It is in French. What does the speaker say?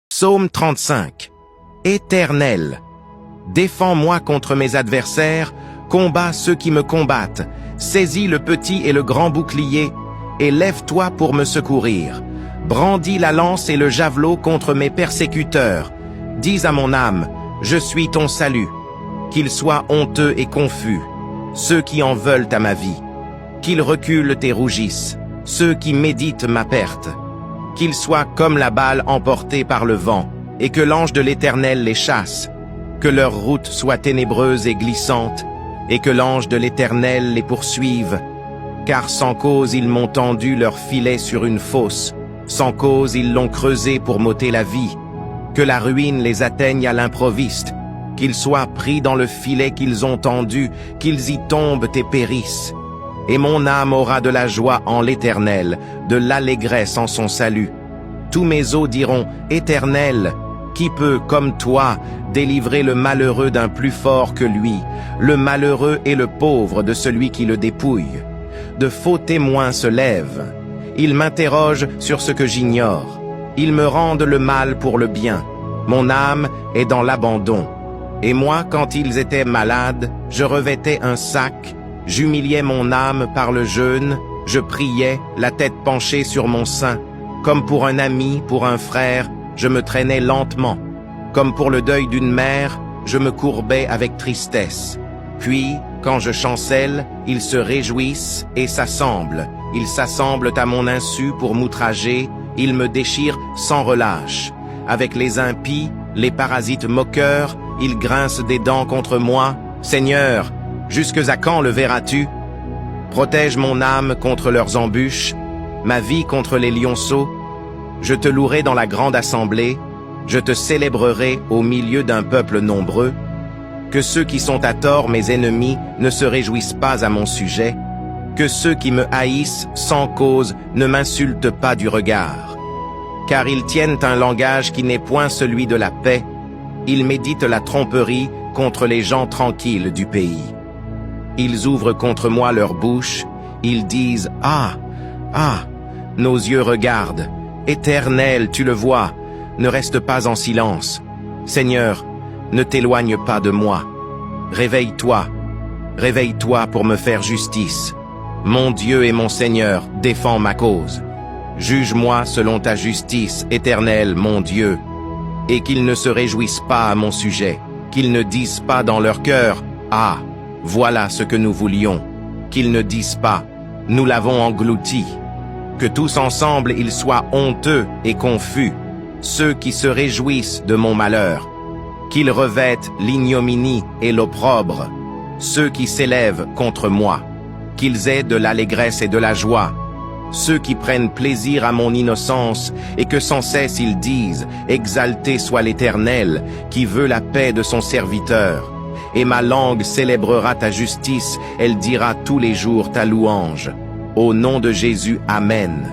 Psaume 35. Éternel, défends-moi contre mes adversaires, combats ceux qui me combattent, saisis le petit et le grand bouclier, et lève-toi pour me secourir. Brandis la lance et le javelot contre mes persécuteurs. Dis à mon âme, je suis ton salut. Qu'ils soient honteux et confus, ceux qui en veulent à ma vie. Qu'ils reculent et rougissent, ceux qui méditent ma perte. Qu'ils soient comme la balle emportée par le vent, et que l'ange de l'Éternel les chasse. Que leur route soit ténébreuse et glissante, et que l'ange de l'Éternel les poursuive. Car sans cause ils m'ont tendu leur filet sur une fosse, sans cause ils l'ont creusé pour m'ôter la vie. Que la ruine les atteigne à l'improviste, qu'ils soient pris dans le filet qu'ils ont tendu, qu'ils y tombent et périssent. Et mon âme aura de la joie en l'Éternel, de l'allégresse en son salut. Tous mes os diront, Éternel, qui peut, comme toi, délivrer le malheureux d'un plus fort que lui, le malheureux et le pauvre de celui qui le dépouille? De faux témoins se lèvent. Ils m'interrogent sur ce que j'ignore. Ils me rendent le mal pour le bien. Mon âme est dans l'abandon. Et moi, quand ils étaient malades, je revêtais un sac, j'humiliais mon âme par le jeûne, je priais, la tête penchée sur mon sein. Comme pour un ami, pour un frère, je me traînais lentement. Comme pour le deuil d'une mère, je me courbais avec tristesse. Puis, quand je chancelle, ils se réjouissent et s'assemblent. Ils s'assemblent à mon insu pour m'outrager, ils me déchirent sans relâche. Avec les impies, les parasites moqueurs, ils grincent des dents contre moi. Seigneur, jusque à quand le verras-tu? Protège mon âme contre leurs embûches, ma vie contre les lionceaux. Je te louerai dans la grande assemblée, je te célébrerai au milieu d'un peuple nombreux. Que ceux qui sont à tort mes ennemis ne se réjouissent pas à mon sujet. Que ceux qui me haïssent sans cause ne m'insultent pas du regard. Car ils tiennent un langage qui n'est point celui de la paix. Ils méditent la tromperie contre les gens tranquilles du pays. Ils ouvrent contre moi leur bouche, ils disent « Ah, ah !» Nos yeux regardent. Éternel, tu le vois, ne reste pas en silence. Seigneur, ne t'éloigne pas de moi. Réveille-toi, réveille-toi pour me faire justice. Mon Dieu et mon Seigneur, défends ma cause. Juge-moi selon ta justice, Éternel, mon Dieu. Et qu'ils ne se réjouissent pas à mon sujet, qu'ils ne disent pas dans leur cœur « Ah, voilà ce que nous voulions », qu'ils ne disent pas « Nous l'avons englouti ». Que tous ensemble ils soient honteux et confus, ceux qui se réjouissent de mon malheur. Qu'ils revêtent l'ignominie et l'opprobre, ceux qui s'élèvent contre moi. Qu'ils aient de l'allégresse et de la joie, ceux qui prennent plaisir à mon innocence et que sans cesse ils disent « Exalté soit l'Éternel, qui veut la paix de son serviteur. » Et ma langue célébrera ta justice, elle dira tous les jours ta louange. Au nom de Jésus, Amen.